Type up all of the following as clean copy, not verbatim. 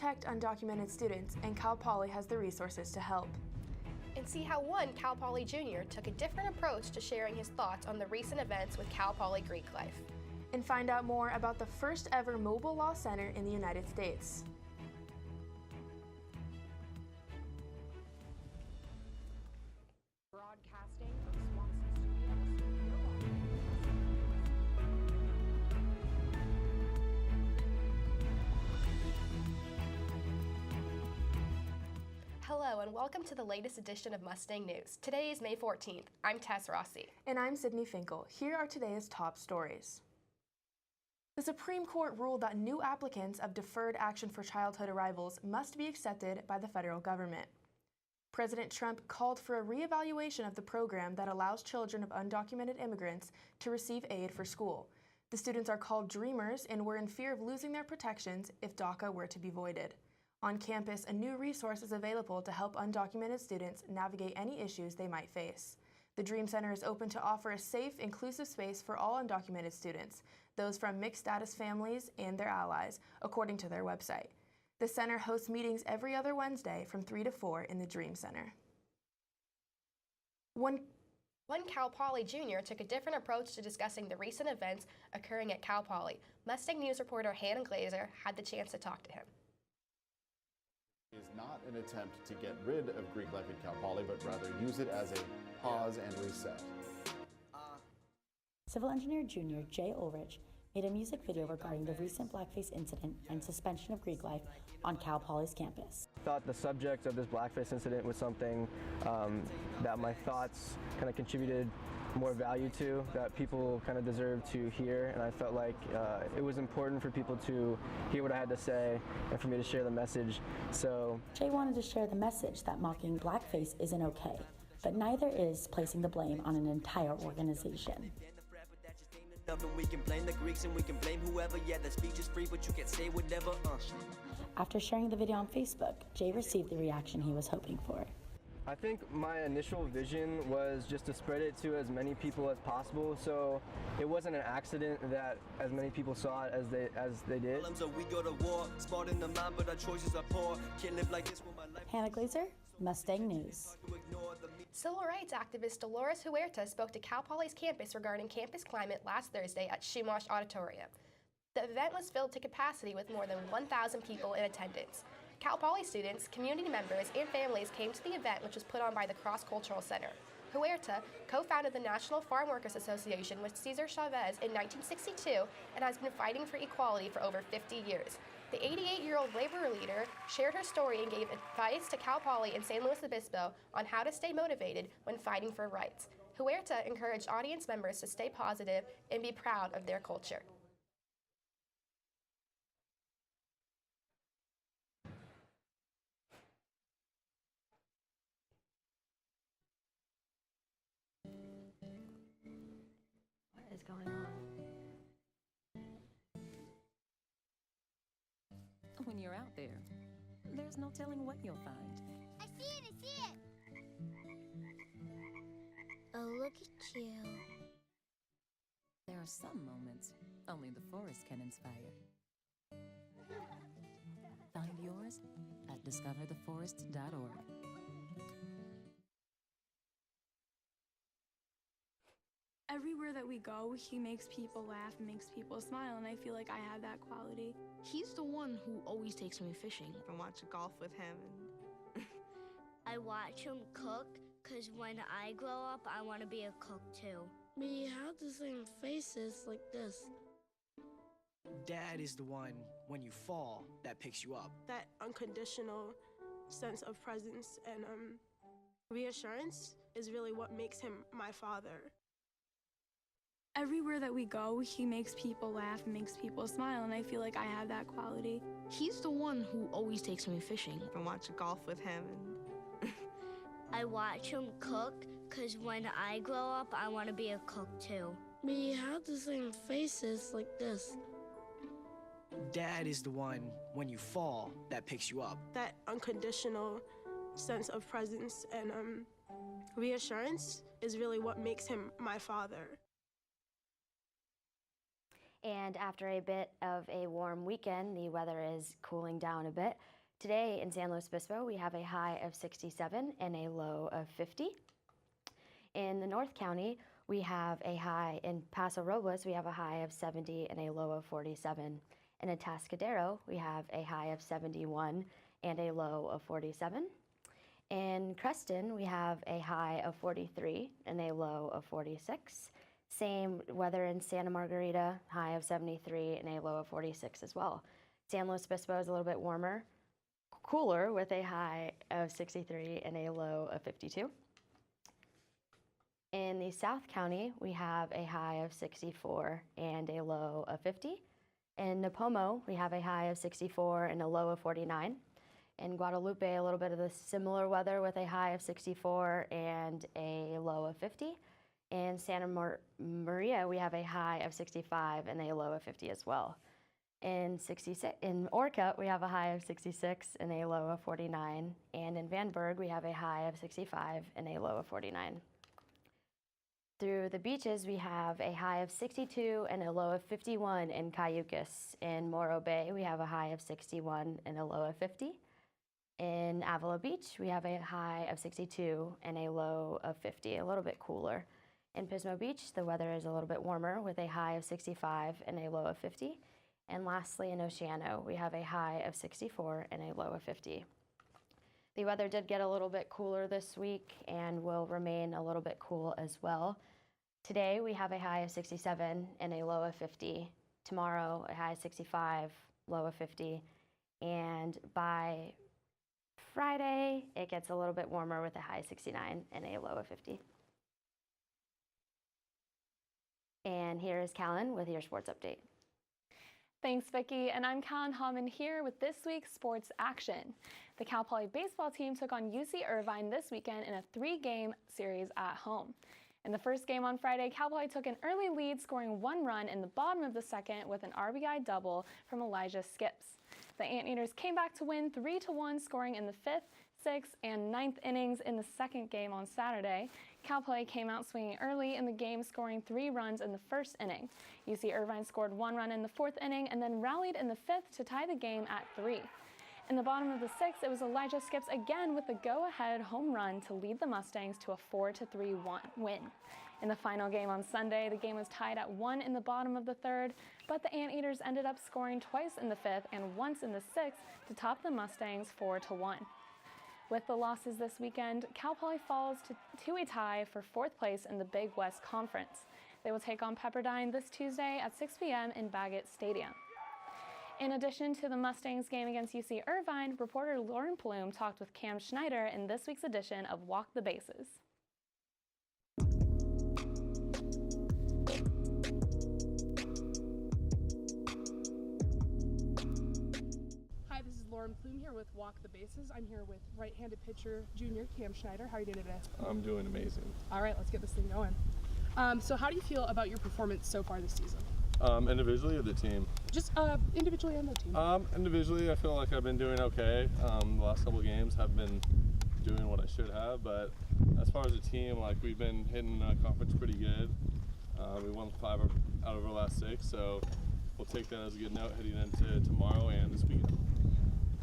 protect undocumented students, and Cal Poly has the resources to help. And see how one Cal Poly Jr. took a different approach to sharing his thoughts on the recent events with Cal Poly Greek life. And find out more about the first ever mobile law center in the United States. Broadcasting from Swanson Hello and welcome to the latest edition of Mustang News. Today is May 14th. I'm Tess Rossi. And I'm Sydney Finkel. Here are today's top stories. The Supreme Court ruled that new applicants of deferred action for childhood arrivals must be accepted by the federal government. President Trump called for a reevaluation of the program that allows children of undocumented immigrants to receive aid for school. The students are called Dreamers and were in fear of losing their protections if DACA were to be voided. On campus, a new resource is available to help undocumented students navigate any issues they might face. The Dream Center is open to offer a safe, inclusive space for all undocumented students, those from mixed-status families and their allies, according to their website. The center hosts meetings every other Wednesday from 3 to 4 in the Dream Center. One Cal Poly Jr. took a different approach to discussing the recent events occurring at Cal Poly. Mustang News reporter Hannah Glazer had the chance to talk to him. Is not an attempt to get rid of Greek life at Cal Poly, but rather use it as a pause and reset. Civil engineer junior Jay Ulrich made a music video regarding the recent blackface incident and suspension of Greek life on Cal Poly's campus. I thought the subject of this blackface incident was something that my thoughts kind of contributed more value to, that people kind of deserve to hear, and I felt like it was important for people to hear what I had to say and for me to share the message. So Jay wanted to share the message that mocking blackface isn't okay, but neither is placing the blame on an entire organization. We can blame the Greeks and we can blame whoever. Yeah, the speech is free, but you can say whatever. After sharing the video on Facebook, Jay received the reaction he was hoping for. I think my initial vision was just to spread it to as many people as possible, so it wasn't an accident that as many people saw it as they did. We go to war, smart in the mind, but our choices are poor. Can't live like this with my life. Hannah Glazer, Mustang News. Civil rights activist Dolores Huerta spoke to Cal Poly's campus regarding campus climate last Thursday at Chumash Auditorium. The event was filled to capacity with more than 1,000 people in attendance. Cal Poly students, community members, and families came to the event, which was put on by the Cross Cultural Center. Huerta co-founded the National Farm Workers Association with Cesar Chavez in 1962 and has been fighting for equality for over 50 years. The 88-year-old labor leader shared her story and gave advice to Cal Poly in San Luis Obispo on how to stay motivated when fighting for rights. Huerta encouraged audience members to stay positive and be proud of their culture. What is going on? When you're out there, there's no telling what you'll find. I see it! Oh, look at you. There are some moments only the forest can inspire. Find yours at discovertheforest.org. Everywhere that we go, he makes people laugh and makes people smile, and I feel like I have that quality. He's the one who always takes me fishing. I watch golf with him. I watch him cook, because when I grow up, I want to be a cook too. We have the same faces like this. Dad is the one, when you fall, that picks you up. That unconditional sense of presence and reassurance is really what makes him my father. Everywhere that we go, he makes people laugh and makes people smile, and I feel like I have that quality. He's the one who always takes me fishing. I watch golf with him. I watch him cook, because when I grow up, I want to be a cook too. We have the same faces like this. Dad is the one, when you fall, that picks you up. That unconditional sense of presence and reassurance is really what makes him my father. And after a bit of a warm weekend, the weather is cooling down a bit. Today in San Luis Obispo, we have a high of 67 and a low of 50. In the North County, we have a high, in Paso Robles, we have a high of 70 and a low of 47. In Atascadero, we have a high of 71 and a low of 47. In Creston, we have a high of 43 and a low of 46. Same weather in Santa Margarita, high of 73 and a low of 46 as well. San Luis Obispo is a little bit warmer, cooler with a high of 63 and a low of 52. In the South County, we have a high of 64 and a low of 50. In Nipomo, we have a high of 64 and a low of 49. In Guadalupe, a little bit of the similar weather with a high of 64 and a low of 50. In Santa Maria, we have a high of 65 and a low of 50 as well. In Orcutt, we have a high of 66 and a low of 49. And in Vandenberg, we have a high of 65 and a low of 49. Through the beaches, we have a high of 62 and a low of 51 in Cayucas. In Morro Bay, we have a high of 61 and a low of 50. In Avila Beach, we have a high of 62 and a low of 50, a little bit cooler. In Pismo Beach, the weather is a little bit warmer with a high of 65 and a low of 50. And lastly, in Oceano, we have a high of 64 and a low of 50. The weather did get a little bit cooler this week and will remain a little bit cool as well. Today, we have a high of 67 and a low of 50. Tomorrow, a high of 65, low of 50. And by Friday, it gets a little bit warmer with a high of 69 and a low of 50. And here is Callan with your sports update. Thanks, Vicki, and I'm Callan Hallman here with this week's sports action. The Cal Poly baseball team took on UC Irvine this weekend in a 3-game series at home. In the first game on Friday, Cal Poly took an early lead, scoring 1 run in the bottom of the second with an RBI double from Elijah Skips. The Anteaters came back to win 3-1, scoring in the 5th, 6th, and 9th innings in the second game on Saturday. Cal Poly came out swinging early in the game, scoring 3 runs in the first inning. UC Irvine scored 1 run in the 4th inning and then rallied in the 5th to tie the game at 3. In the bottom of the 6th, it was Elijah Skips again with the go-ahead home run to lead the Mustangs to a 4-3 win. In the final game on Sunday, the game was tied at 1 in the bottom of the 3rd, but the Anteaters ended up scoring twice in the 5th and once in the 6th to top the Mustangs 4-1. With the losses this weekend, Cal Poly falls to a tie for 4th place in the Big West Conference. They will take on Pepperdine this Tuesday at 6 p.m. in Baggett Stadium. In addition to the Mustangs game against UC Irvine, reporter Lauren Plume talked with Cam Schneider in this week's edition of Walk the Bases. Hi, this is Lauren Plume here with Walk the Bases. I'm here with right-handed pitcher junior Cam Schneider. How are you doing today? I'm doing amazing. All right, let's get this thing going. So how do you feel about your performance so far this season? Individually or the team? Just individually and the team. Individually, I feel like I've been doing okay. The last couple games have been doing what I should have, but as far as a team, like we've been hitting conference pretty good. We won 5 out of our last 6, so we'll take that as a good note heading into tomorrow and this weekend.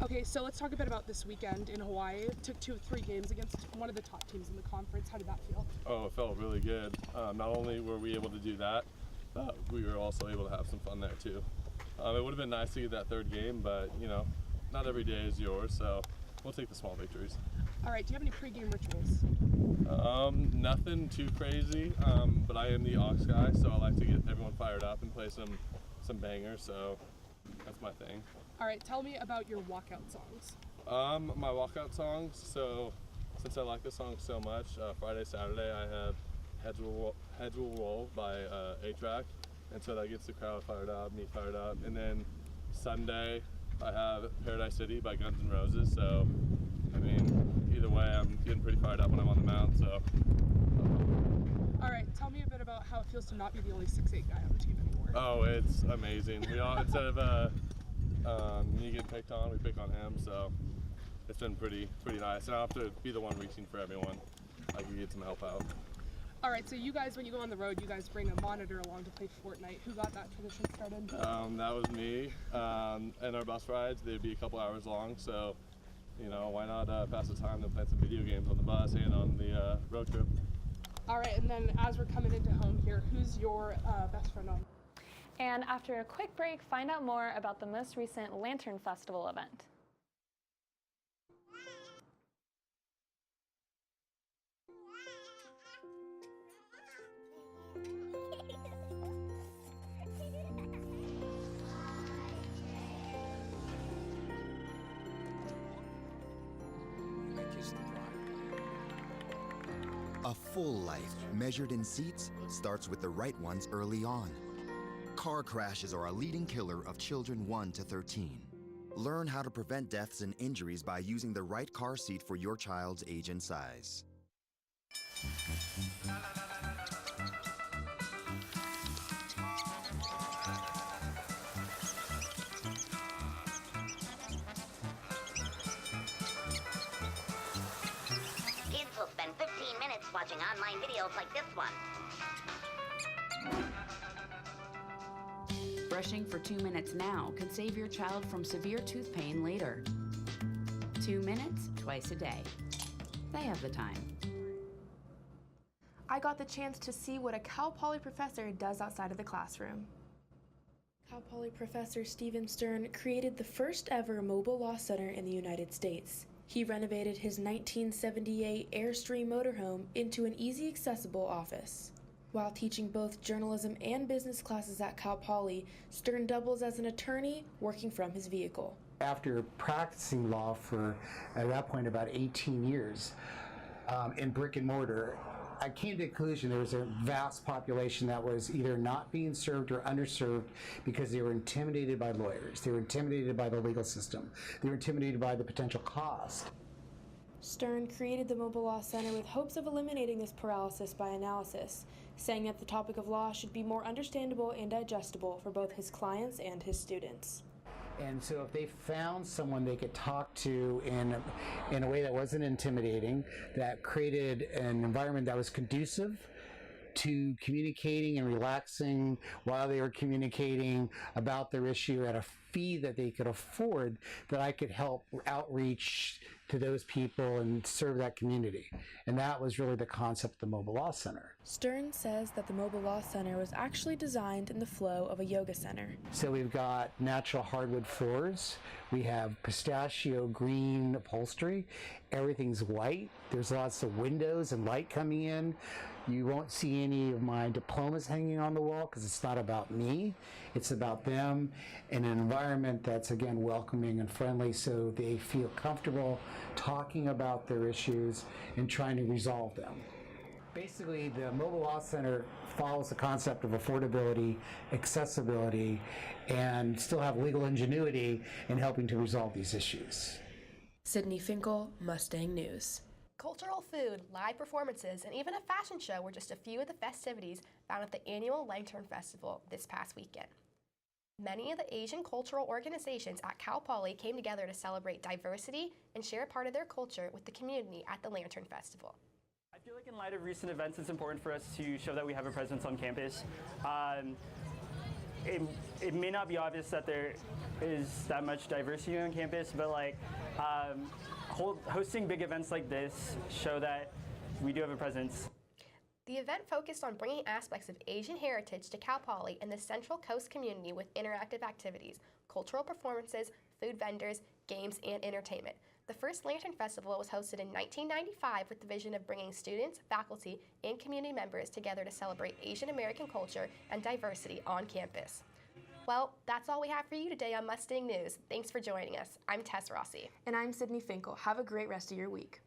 Okay, so let's talk a bit about this weekend in Hawaii. It took 2 of 3 games against one of the top teams in the conference. How did that feel? Oh, it felt really good. Not only were we able to do that, but we were also able to have some fun there too. It would have been nice to get that 3rd game, but you know, not every day is yours, so we'll take the small victories. All right, do you have any pregame rituals? Nothing too crazy, but I am the aux guy, so I like to get everyone fired up and play some bangers, so that's my thing. All right, tell me about your walkout songs. My walkout songs, so since I like the song so much, Friday, Saturday I have Heads Will Roll by A-Track, and so that gets the crowd fired up, me fired up. And then Sunday I have Paradise City by Guns N' Roses, so I mean, either way I'm getting pretty fired up when I'm on the mound, so. All right, tell me a bit about how it feels to not be the only 6'8" guy on the team anymore. Oh, it's amazing. We all, instead of me getting picked on, we pick on him, so it's been pretty nice. And I don't have to be the one reaching for everyone. I can get some help out. All right, so you guys, when you go on the road, you guys bring a monitor along to play Fortnite. Who got that tradition started? That was me. And our bus rides, they'd be a couple hours long, so, you know, why not pass the time to play some video games on the bus and on the road trip. All right, and then as we're coming into home here, who's your best friend on? And after a quick break, find out more about the most recent Lantern Festival event. A full life, measured in seats, starts with the right ones early on. Car crashes are a leading killer of children 1 to 13. Learn how to prevent deaths and injuries by using the right car seat for your child's age and size. Kids will spend 15 minutes watching online videos like this one. Brushing for 2 minutes now can save your child from severe tooth pain later. 2 minutes, twice a day. They have the time. I got the chance to see what a Cal Poly professor does outside of the classroom. Cal Poly professor Stephen Stern created the first ever mobile law center in the United States. He renovated his 1978 Airstream motorhome into an easy accessible office. While teaching both journalism and business classes at Cal Poly, Stern doubles as an attorney working from his vehicle. After practicing law for, at that point, about 18 years in brick and mortar, I came to the conclusion there was a vast population that was either not being served or underserved because they were intimidated by lawyers, they were intimidated by the legal system, they were intimidated by the potential cost. Stern created the Mobile Law Center with hopes of eliminating this paralysis by analysis, saying that the topic of law should be more understandable and digestible for both his clients and his students. And so if they found someone they could talk to in a way that wasn't intimidating, that created an environment that was conducive to communicating and relaxing while they were communicating about their issue at a fee that they could afford, that I could help outreach to those people and serve that community. And that was really the concept of the Mobile Law Center. Stern says that the Mobile Law Center was actually designed in the flow of a yoga center. So we've got natural hardwood floors, we have pistachio green upholstery, everything's white, there's lots of windows and light coming in. You won't see any of my diplomas hanging on the wall because it's not about me, it's about them, in an environment that's, again, welcoming and friendly so they feel comfortable talking about their issues and trying to resolve them. Basically, the Mobile Law Center follows the concept of affordability, accessibility, and still have legal ingenuity in helping to resolve these issues. Sydney Finkel, Mustang News. Cultural food, live performances, and even a fashion show were just a few of the festivities found at the annual Lantern Festival this past weekend. Many of the Asian cultural organizations at Cal Poly came together to celebrate diversity and share a part of their culture with the community at the Lantern Festival. I feel like in light of recent events, it's important for us to show that we have a presence on campus. It may not be obvious that there is that much diversity on campus, but hosting big events like this show that we do have a presence. The event focused on bringing aspects of Asian heritage to Cal Poly and the Central Coast community with interactive activities, cultural performances, food vendors, games, and entertainment. The first Lantern Festival was hosted in 1995 with the vision of bringing students, faculty, and community members together to celebrate Asian American culture and diversity on campus. Well, that's all we have for you today on Mustang News. Thanks for joining us. I'm Tess Rossi. And I'm Sydney Finkel. Have a great rest of your week.